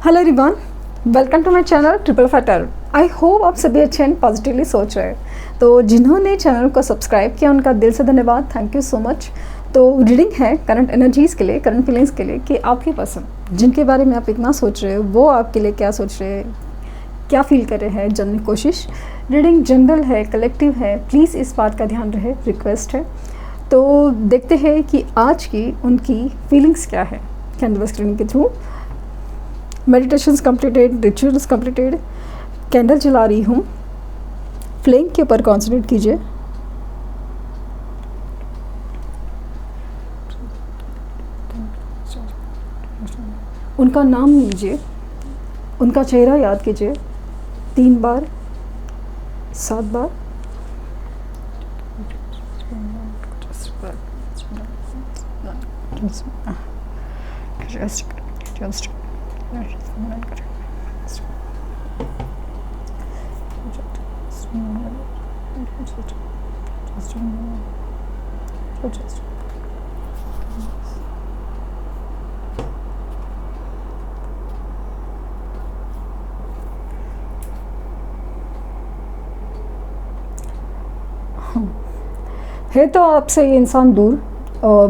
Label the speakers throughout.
Speaker 1: Hello everyone, welcome to my channel triple fatter. I hope आप सभी अच्छे and positively सोच रहे हैं। तो जिन्होंने चैनल को सब्सक्राइब किया उनका दिल से धन्यवाद, थैंक यू सो मच। तो रीडिंग है करंट एनर्जीज़ के लिए, करंट फीलिंग्स के लिए कि आपके पर्सन जिनके बारे में आप इतना सोच रहे हो वो आपके लिए क्या सोच रहे हैं, क्या फील कर रहे हैं, जानने की कोशिश। रीडिंग जनरल है, कलेक्टिव है, प्लीज़ इस बात का ध्यान रहे, रिक्वेस्ट है। तो देखते हैं कि आज की उनकी फीलिंग्स क्या है कैंडल स्क्रीनिंग के through. Meditations completed, rituals completed, candle जला रही हूँ। फ्लेम के ऊपर कॉन्सेंट्रेट कीजिए। उनका नाम लीजिए, उनका चेहरा याद कीजिए 3 बार, 7 बार। है तो आपसे ये इंसान दूर,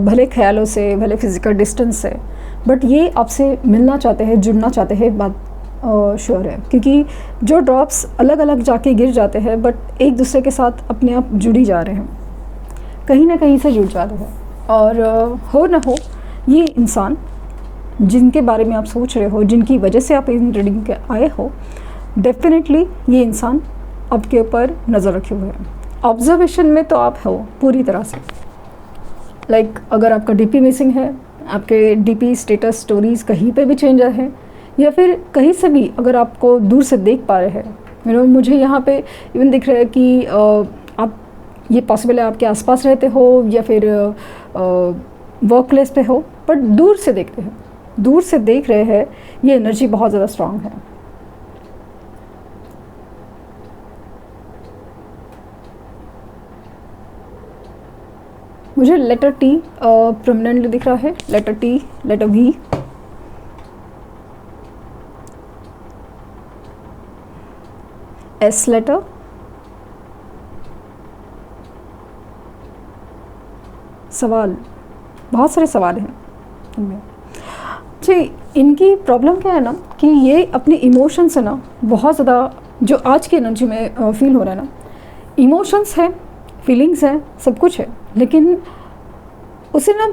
Speaker 1: भले ख्यालों से, भले फिज़िकल डिस्टेंस से, बट ये आपसे मिलना चाहते हैं, जुड़ना चाहते हैं। बात श्योर है, क्योंकि जो ड्रॉप्स अलग अलग जाके गिर जाते हैं बट एक दूसरे के साथ अपने आप जुड़ी जा रहे हैं, कहीं ना कहीं से जुड़ जा रहे हैं। और हो ना हो, ये इंसान जिनके बारे में आप सोच रहे हो, जिनकी वजह से आप इन रीडिंग के आए हो, डेफिनेटली ये इंसान आपके ऊपर नज़र रखे हुए हैं। ऑब्जर्वेशन में तो आप हो पूरी तरह से। लाइक अगर आपका डीपी मिसिंग है, आपके डीपी स्टेटस स्टोरीज कहीं पे भी चेंज है, या फिर कहीं से भी अगर आपको दूर से देख पा रहे हैं, मुझे यहाँ पे इवन दिख रहा है कि आप, ये पॉसिबल है आपके आसपास रहते हो या फिर वर्क प्लेस पे हो, बट दूर से देखते हैं, दूर से देख रहे हैं। ये एनर्जी बहुत ज़्यादा स्ट्रांग है। मुझे लेटर टी प्रोमिनेंटली दिख रहा है, letter T, letter V, S letter, सवाल, बहुत सारे सवाल हैं इनमें। जी, इनकी प्रॉब्लम क्या है ना कि ये अपने इमोशन से ना बहुत ज़्यादा, जो आज की एनर्जी में फील हो रहा है ना, इमोशंस है, फीलिंग्स है, सब कुछ है, लेकिन उसे ना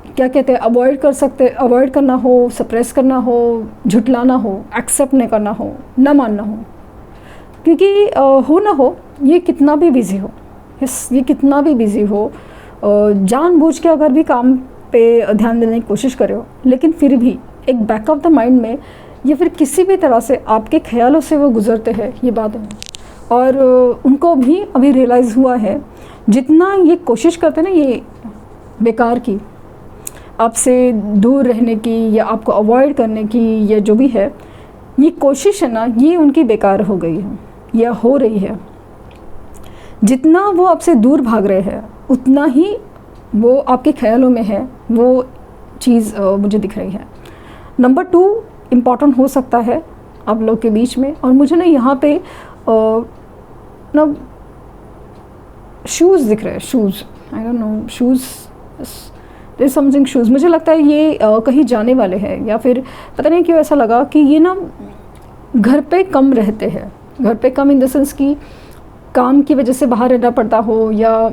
Speaker 1: क्या कहते हैं, अवॉइड करना हो, सप्रेस करना हो, झुटलाना हो, एक्सेप्ट नहीं करना हो, ना मानना हो। क्योंकि हो ना हो, ये कितना भी बिज़ी हो, ये कितना भी बिज़ी हो, जानबूझ के अगर भी काम पे ध्यान देने की कोशिश करे हो, लेकिन फिर भी एक बैक ऑफ द माइंड में या फिर किसी भी तरह से आपके ख्यालों से वो गुजरते हैं, ये बात है। और उनको भी अभी रियलाइज़ हुआ है, जितना ये कोशिश करते हैं ना, ये बेकार की, आपसे दूर रहने की या आपको अवॉइड करने की, या जो भी है, ये कोशिश है ना, ये उनकी बेकार हो गई है या हो रही है। जितना वो आपसे दूर भाग रहे हैं, उतना ही वो आपके ख्यालों में है, वो चीज़ मुझे दिख रही है। नंबर 2 इम्पॉर्टेंट हो सकता है आप लोग के बीच में। और मुझे ना यहाँ पे ना शूज़ दिख रहे हैं, shoes, I don't know, shoes, there something shoes. मुझे लगता है ये कहीं जाने वाले हैं, या फिर पता नहीं क्यों ऐसा लगा कि ये ना घर पे कम रहते हैं। घर पे कम इन द सेंस कि काम की वजह से बाहर रहना पड़ता हो, या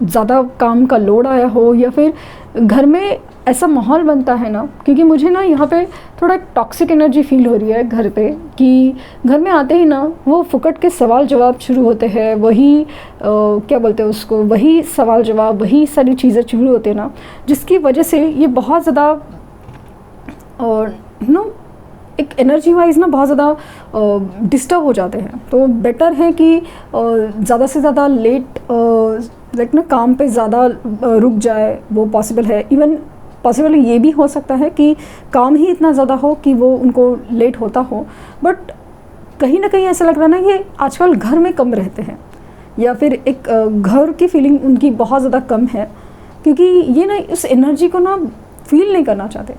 Speaker 1: ज़्यादा काम का लोड आया हो, या फिर घर में ऐसा माहौल बनता है ना, क्योंकि मुझे ना यहाँ पे थोड़ा टॉक्सिक एनर्जी फील हो रही है घर पे, कि घर में आते ही ना वो फुकट के सवाल जवाब शुरू होते हैं, वही क्या बोलते हैं उसको, वही सवाल जवाब, वही सारी चीज़ें शुरू होते हैं ना, जिसकी वजह से ये बहुत ज़्यादा और एक एनर्जी वाइज ना बहुत ज़्यादा डिस्टर्ब हो जाते हैं। तो बेटर है कि ज़्यादा से ज़्यादा लेट लाइक ना काम पे ज़्यादा रुक जाए, वो पॉसिबल है। इवन पॉसिबल ये भी हो सकता है कि काम ही इतना ज़्यादा हो कि वो उनको लेट होता हो, बट कहीं ना कहीं ऐसा लग रहा है ना, ये आजकल घर में कम रहते हैं, या फिर एक घर की फीलिंग उनकी बहुत ज़्यादा कम है, क्योंकि ये ना उस एनर्जी को ना फील नहीं करना चाहते।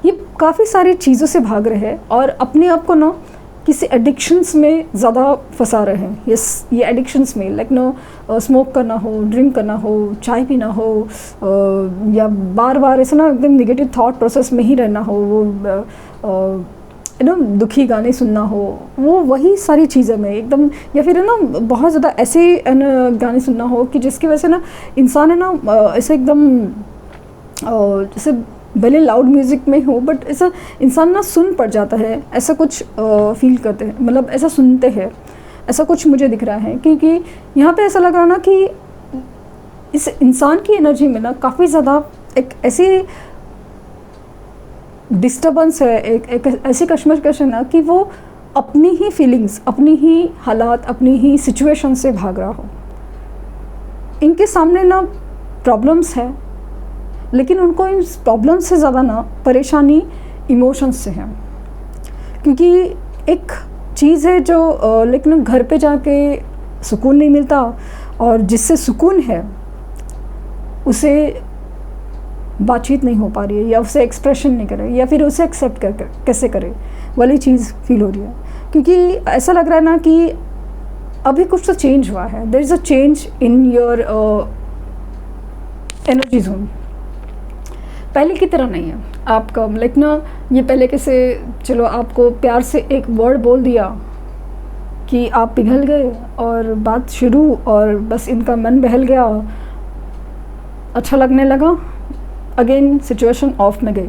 Speaker 1: ये काफ़ी सारी चीज़ों से भाग रहे हैं और अपने आप को ना किसी एडिक्शंस में ज़्यादा फंसा रहे हैं। ये एडिक्शंस में लाइक नो स्मोक करना हो, ड्रिंक करना हो, चाय पीना हो, या बार बार ऐसा ना एकदम नेगेटिव थॉट प्रोसेस में ही रहना हो, वो दुखी गाने सुनना हो, वो वही सारी चीज़ें में एकदम, या फिर है ना बहुत ज़्यादा ऐसे गाने सुनना हो कि जिसकी वजह से ना इंसान है ना ऐसे एकदम जैसे भले लाउड म्यूज़िक में हो बट ऐसा इंसान ना सुन पड़ जाता है, ऐसा कुछ फील करते हैं, मतलब ऐसा सुनते हैं, ऐसा कुछ मुझे दिख रहा है। क्योंकि यहाँ पे ऐसा लग रहा ना कि इस इंसान की एनर्जी में ना काफ़ी ज़्यादा एक ऐसी डिस्टर्बेंस है, एक ऐसी कश्मकश है ना कि वो अपनी ही फीलिंग्स, अपनी ही हालात, अपनी ही सिचुएशन से भाग रहा हो। इनके सामने ना प्रॉब्लम्स है, लेकिन उनको इन प्रॉब्लम्स से ज़्यादा ना परेशानी इमोशंस से है। क्योंकि एक चीज़ है जो लेकिन घर पे जाके सुकून नहीं मिलता, और जिससे सुकून है उसे बातचीत नहीं हो पा रही है, या उसे एक्सप्रेशन नहीं करे, या फिर उसे एक्सेप्ट कर कैसे करे वाली चीज़ फील हो रही है। क्योंकि ऐसा लग रहा है ना कि अभी कुछ तो चेंज हुआ है, there is a change in your energy zone. पहले की तरह नहीं है आपका, लाइक ना ये पहले कैसे, चलो आपको प्यार से एक वर्ड बोल दिया कि आप पिघल गए और बात शुरू, और बस इनका मन बहल गया, अच्छा लगने लगा, अगेन सिचुएशन ऑफ में गई।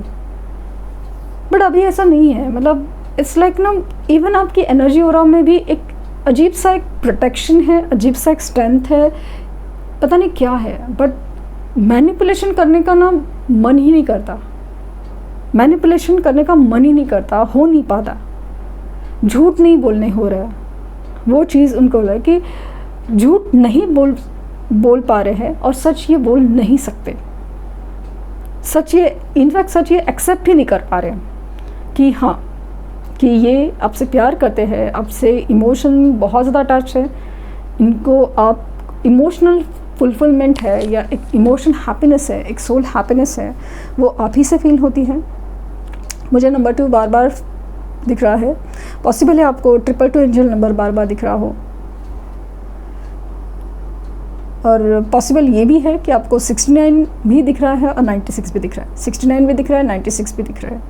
Speaker 1: बट अभी ऐसा नहीं है, मतलब इट्स लाइक ना इवन आपकी एनर्जी ओरा में भी एक अजीब सा एक प्रोटेक्शन है, अजीब सा एक स्ट्रेंथ है, पता नहीं क्या है, बट मैनिपुलेशन करने का ना मन ही नहीं करता, मैनिपुलेशन करने का मन ही नहीं करता, हो नहीं पाता, झूठ नहीं बोलने हो रहा है। वो चीज़ उनको है कि झूठ नहीं बोल पा रहे हैं और सच ये बोल नहीं सकते, सच ये इनफैक्ट सच ये एक्सेप्ट ही नहीं कर पा रहे कि हाँ कि ये आपसे प्यार करते हैं, आपसे इमोशन बहुत ज़्यादा अटैच है, इनको आप इमोशनल फुलफिलमेंट है या एक इमोशनल हैप्पीनेस है, एक सोल हैप्पीनेस है, वो आप ही से फील होती है। मुझे नंबर 2 बार बार दिख रहा है, पॉसिबल है आपको 222 एंजल नंबर बार बार दिख रहा हो, और पॉसिबल ये भी है कि आपको 69 भी दिख रहा है और 96 भी दिख रहा है, 69 भी दिख रहा है, 96 भी दिख रहा है।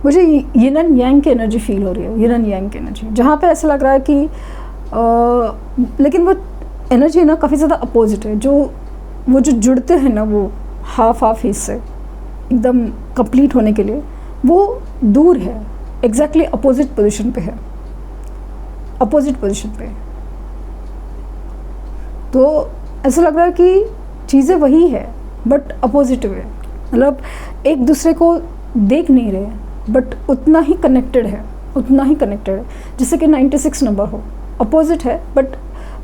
Speaker 1: मुझे यिन यांग की एनर्जी फील हो रही है, यिन यांग की एनर्जी, जहाँ पे ऐसा लग रहा है कि लेकिन वो एनर्जी ना काफ़ी ज़्यादा अपोजिट है, वो जो जुड़ते हैं ना वो हाफ हिस्से एकदम कंप्लीट होने के लिए, वो दूर है, एग्जैक्टली अपोजिट पोजीशन पे है, अपोजिट पोजीशन पे। तो ऐसा लग रहा है कि चीज़ें वही है बट अपोजिट वे, मतलब एक दूसरे को देख नहीं रहे बट उतना ही कनेक्टेड है, उतना ही कनेक्टेड है, जैसे कि 96 नंबर हो, अपोजिट है बट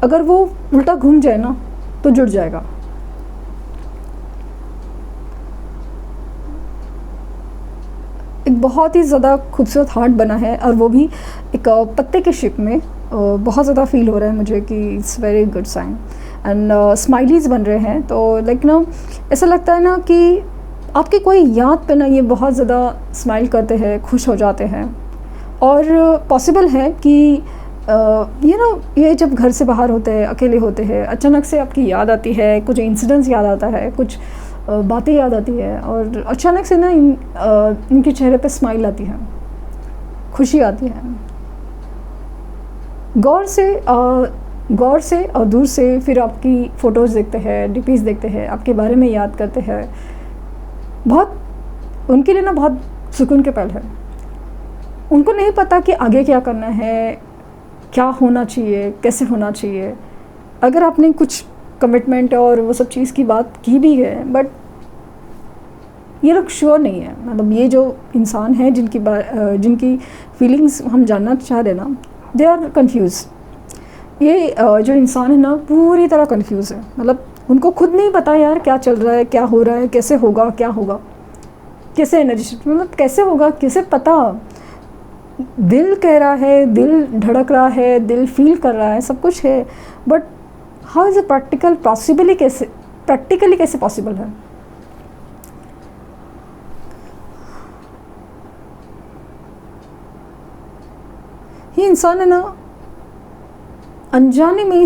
Speaker 1: अगर वो उल्टा घूम जाए ना तो जुड़ जाएगा। एक बहुत ही ज़्यादा खूबसूरत हार्ट बना है और वो भी एक पत्ते के शेप में, बहुत ज़्यादा फील हो रहा है मुझे कि it's very good sign. And smileys बन रहे हैं, तो लाइक ना ऐसा लगता है ना कि आपकी कोई याद पे ना ये बहुत ज़्यादा स्माइल करते हैं, खुश हो जाते हैं। और पॉसिबल है कि ये जब घर से बाहर होते हैं, अकेले होते हैं, अचानक से आपकी याद आती है, कुछ इंसिडेंट्स याद आता है, कुछ बातें याद आती है, और अचानक से ना इनके चेहरे पे स्माइल आती है, खुशी आती है। गौर से और दूर से फिर आपकी फ़ोटोज़ देखते हैं, डीपीज़ देखते हैं, आपके बारे में याद करते हैं, बहुत उनके लिए ना बहुत सुकून के पल है। उनको नहीं पता कि आगे क्या करना है, क्या होना चाहिए, कैसे होना चाहिए। अगर आपने कुछ कमिटमेंट और वो सब चीज़ की बात की भी है बट ये लोग श्योर नहीं है, मतलब ये जो इंसान है जिनकी फीलिंग्स हम जानना चाह रहे ना, दे आर कन्फ्यूज़। ये जो इंसान है ना पूरी तरह कन्फ्यूज़ है, मतलब उनको खुद नहीं पता यार क्या चल रहा है, क्या हो रहा है, कैसे होगा, क्या होगा, कैसे एनर्जी शिफ्ट, मतलब कैसे होगा, कैसे पता। दिल कह रहा है, दिल धड़क रहा है, दिल फील कर रहा है, सब कुछ है, but how is a practically कैसे पॉसिबल है। इंसान है ना, अनजाने में ही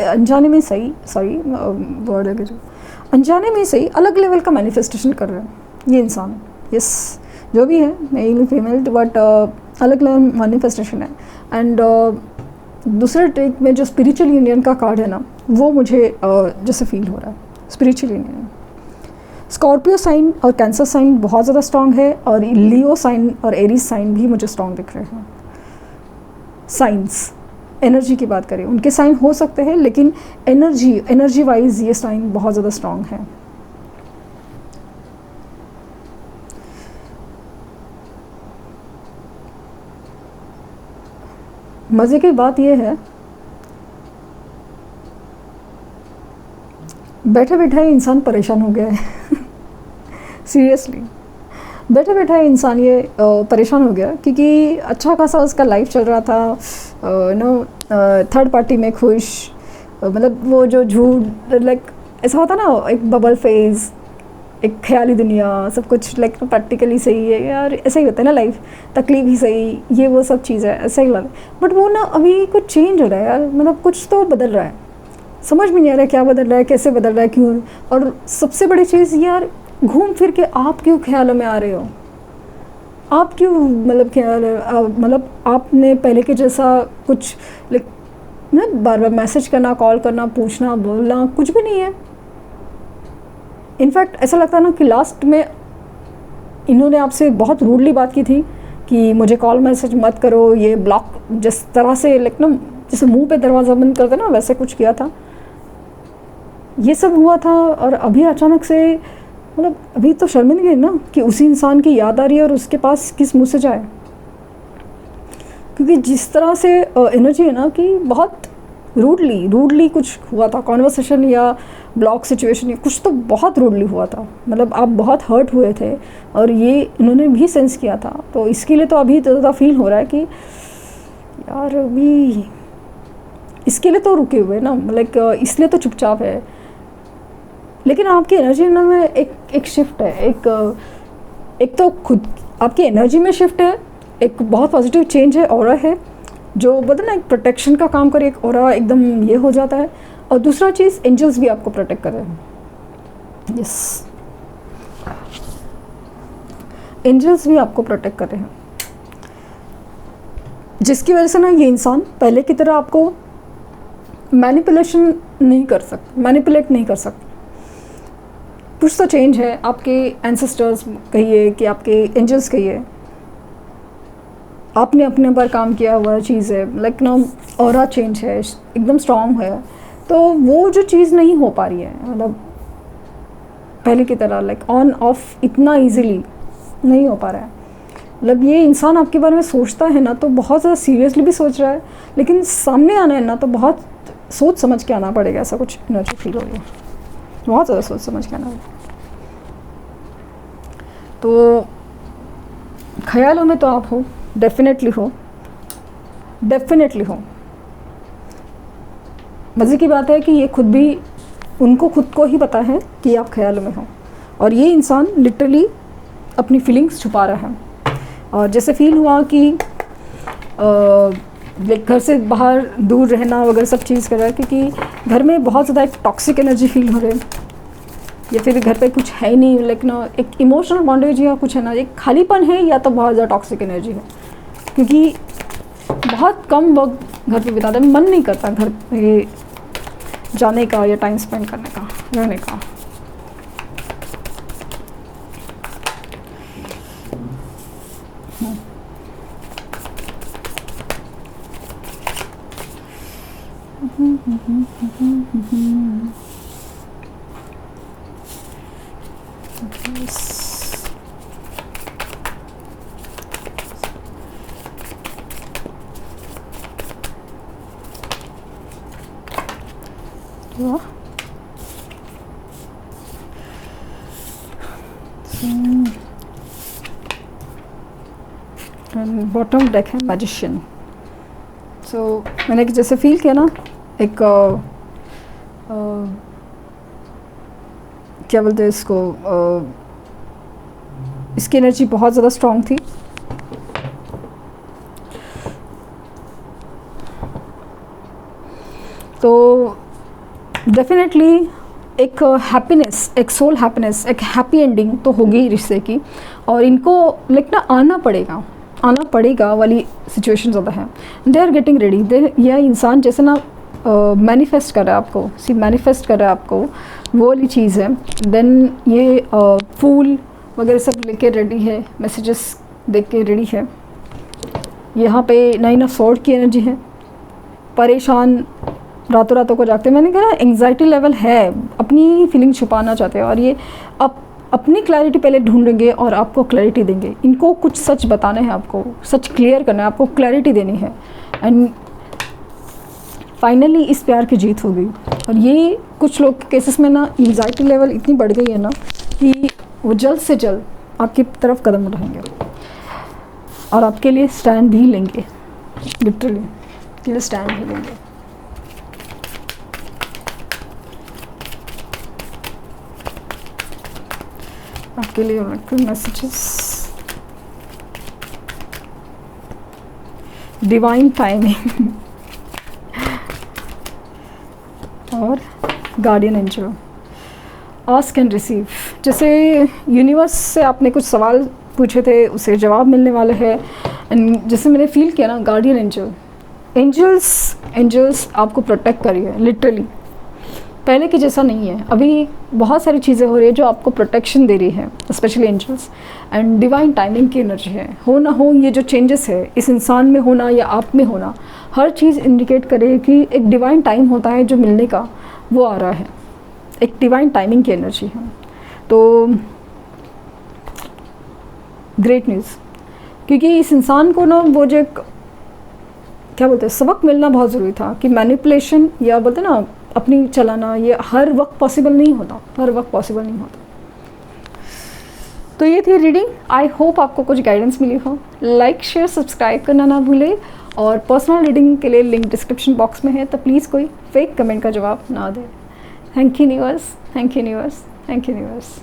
Speaker 1: अनजाने में सही, सॉरी वर्ड है जो, अनजाने में सही अलग लेवल का मैनिफेस्टेशन कर रहे हैं ये इंसान। यस, जो भी है, मेल फीमेल, बट अलग लेवल मैनिफेस्टेशन है। एंड दूसरे ट्रिक में जो स्पिरिचुअल यूनियन का कार्ड है ना, वो मुझे जैसे फील हो रहा है स्पिरिचुअल यूनियन। स्कॉर्पियो साइन और कैंसर साइन बहुत ज़्यादा स्ट्रॉन्ग है, और लियो साइन और एरीज साइन भी मुझे स्ट्रॉन्ग दिख रहे हैं। साइंस एनर्जी की बात करें, उनके साइन हो सकते हैं, लेकिन एनर्जी वाइज ये साइन बहुत ज़्यादा स्ट्रॉन्ग है। मज़े की बात यह है, बैठे बैठे इंसान परेशान हो गया है सीरियसली, बैठे बैठे इंसान ये परेशान हो गया, क्योंकि अच्छा खासा उसका लाइफ चल रहा था, थर्ड पार्टी में खुश, मतलब वो जो झूठ, लाइक ऐसा होता ना, एक बबल फेज, एक ख्याली दुनिया, सब कुछ लाइक प्रैक्टिकली सही है यार, ऐसा ही होता है ना लाइफ, तकलीफ ही सही, ये वो सब चीज़ है, ऐसा ही लगा। बट वो ना अभी कुछ चेंज हो रहा है यार, मतलब कुछ तो बदल रहा है, समझ में नहीं आ रहा है क्या बदल रहा है, कैसे बदल रहा है, क्यों। और सबसे बड़ी चीज़ यार, घूम फिर के आप क्यों ख्यालों में आ रहे हो, आप क्यों मतलब ख्याल, मतलब आपने पहले के जैसा कुछ लाइक ना बार बार मैसेज करना, कॉल करना, पूछना, बोलना कुछ भी नहीं है। इनफैक्ट ऐसा लगता है ना कि लास्ट में इन्होंने आपसे बहुत रूडली बात की थी कि मुझे कॉल मैसेज मत करो, ये ब्लॉक, जिस तरह से लाइक ना जैसे मुंह पे दरवाज़ा बंद करते ना, वैसे कुछ किया था, ये सब हुआ था। और अभी अचानक से, मतलब अभी तो शर्मिंदगी है ना कि उसी इंसान की याद आ रही है और उसके पास किस मुंह से जाए, क्योंकि जिस तरह से एनर्जी है ना कि बहुत रूडली कुछ हुआ था, कॉन्वर्सेशन या ब्लॉक सिचुएशन या कुछ तो बहुत रूडली हुआ था, मतलब आप बहुत हर्ट हुए थे और ये इन्होंने भी सेंस किया था। तो इसके लिए तो अभी तो ज़्यादा फील हो रहा है कि यार अभी इसके लिए तो रुके हुए ना, लाइक इसलिए तो चुपचाप है। लेकिन आपकी एनर्जी में एक शिफ्ट है, एक तो खुद आपकी एनर्जी में शिफ्ट है, एक बहुत पॉजिटिव चेंज है, ऑरा है जो बता ना एक प्रोटेक्शन का काम करे, एक ऑरा एकदम ये हो जाता है। और दूसरा चीज़, एंजल्स भी आपको प्रोटेक्ट कर रहे हैं। यस, एंजल्स भी आपको प्रोटेक्ट कर रहे हैं, जिसकी वजह से ना ये इंसान पहले की तरह आपको मैनिपुलेट नहीं कर सकता। कुछ तो चेंज है, आपके एंसेस्टर्स कहिए कि आपके एंजल्स कहिए, आपने अपने पर काम किया हुआ चीज़ है, लाइक ना ऑरा चेंज है, एकदम स्ट्रॉन्ग है। तो वो जो चीज़ नहीं हो पा रही है, मतलब पहले की तरह लाइक ऑन ऑफ इतना इजीली नहीं हो पा रहा है। मतलब ये इंसान आपके बारे में सोचता है ना तो बहुत ज़्यादा सीरियसली भी सोच रहा है, लेकिन सामने आना है ना तो बहुत सोच समझ के आना पड़ेगा, ऐसा कुछ एनर्जी फील हो रही है, बहुत ज़्यादा सोच समझ के आना है। तो ख्यालों में तो आप हो, डेफिनेटली हो। मज़े की बात है कि ये उनको खुद को ही पता है कि आप ख्यालों में हो, और ये इंसान लिटरली अपनी फीलिंग्स छुपा रहा है। और जैसे फील हुआ कि घर से बाहर दूर रहना वगैरह सब चीज़ कर रहा है, क्योंकि घर में बहुत ज़्यादा एक टॉक्सिक एनर्जी फील हो रही है, या फिर घर पे कुछ है ही नहीं, लाइक ना एक इमोशनल बॉन्डेज या कुछ है ना, एक खालीपन है, या तो बहुत ज़्यादा टॉक्सिक एनर्जी है, क्योंकि बहुत कम वक्त घर पे बिताते, मन नहीं करता घर पे जाने का या टाइम स्पेंड करने का, रहने का। बॉटम डेक है मैजिशियन। सो मैंने जैसे फील किया ना, एक क्या बोलते हैं इसको, इसकी एनर्जी बहुत ज़्यादा स्ट्रॉन्ग थी। डेफिनेटली एक हैप्पीनेस, एक सोल हैप्पीनेस, एक हैप्पी एंडिंग तो होगी ही रिश्ते की, और इनको लाइक ना आना पड़ेगा वाली सिचुएशन ज़्यादा है। दे आर गेटिंग रेडी, दे यह इंसान जैसे ना मैनिफेस्ट कर रहा है आपको, मैनिफेस्ट कर रहा है आपको, वो वाली चीज़ है। देन ये फूल वगैरह सब लेके रेडी है, मैसेजेस देख के रेडी है। यहाँ पे 9 ऑफ स्वॉर्ड की एनर्जी है, परेशान रातों को जागते, मैंने कहा एंग्जाइटी लेवल है, अपनी फीलिंग छुपाना चाहते हैं, और ये अपनी क्लैरिटी पहले ढूंढेंगे और आपको क्लैरिटी देंगे। इनको कुछ सच बताना है, आपको सच क्लियर करना है, आपको क्लैरिटी देनी है, एंड फाइनली इस प्यार की जीत हो गई। और ये कुछ लोग के केसेस में ना एंग्जाइटी लेवल इतनी बढ़ गई है ना कि वो जल्द से जल्द आपकी तरफ कदम उठाएंगे और आपके लिए स्टैंड भी लेंगे, लिटरली के लिए स्टैंड भी लेंगे। आपके लिए मैसेजेस, डिवाइन टाइमिंग और guardian angel. Ask and receive, जैसे यूनिवर्स से आपने कुछ सवाल पूछे थे, उसे जवाब मिलने वाले हैं। एंड जैसे मैंने फील किया ना, गार्डियन एंजल्स आपको प्रोटेक्ट कर रही है, लिटरली पहले की जैसा नहीं है। अभी बहुत सारी चीज़ें हो रही है जो आपको प्रोटेक्शन दे रही है, specially angels. And divine timing की एनर्जी है, हो ना हो ये जो चेंजेस है इस इंसान में होना या आप में होना, हर चीज़ इंडिकेट करे कि एक डिवाइन टाइम होता है जो मिलने का, वो आ रहा है। एक डिवाइन टाइमिंग की एनर्जी है। तो ग्रेट न्यूज़, क्योंकि इस इंसान को ना वो जो क्या बोलते हैं सबक मिलना बहुत ज़रूरी था कि मैनिपुलेशन या बोलते ना अपनी चलाना, ये हर वक्त पॉसिबल नहीं होता, तो ये थी रीडिंग। आई होप आपको कुछ गाइडेंस मिली हो। लाइक शेयर सब्सक्राइब करना ना भूले, और पर्सनल रीडिंग के लिए लिंक डिस्क्रिप्शन बॉक्स में है, तो प्लीज़ कोई फेक कमेंट का जवाब ना दे। Thank you universe, thank you universe, thank you universe.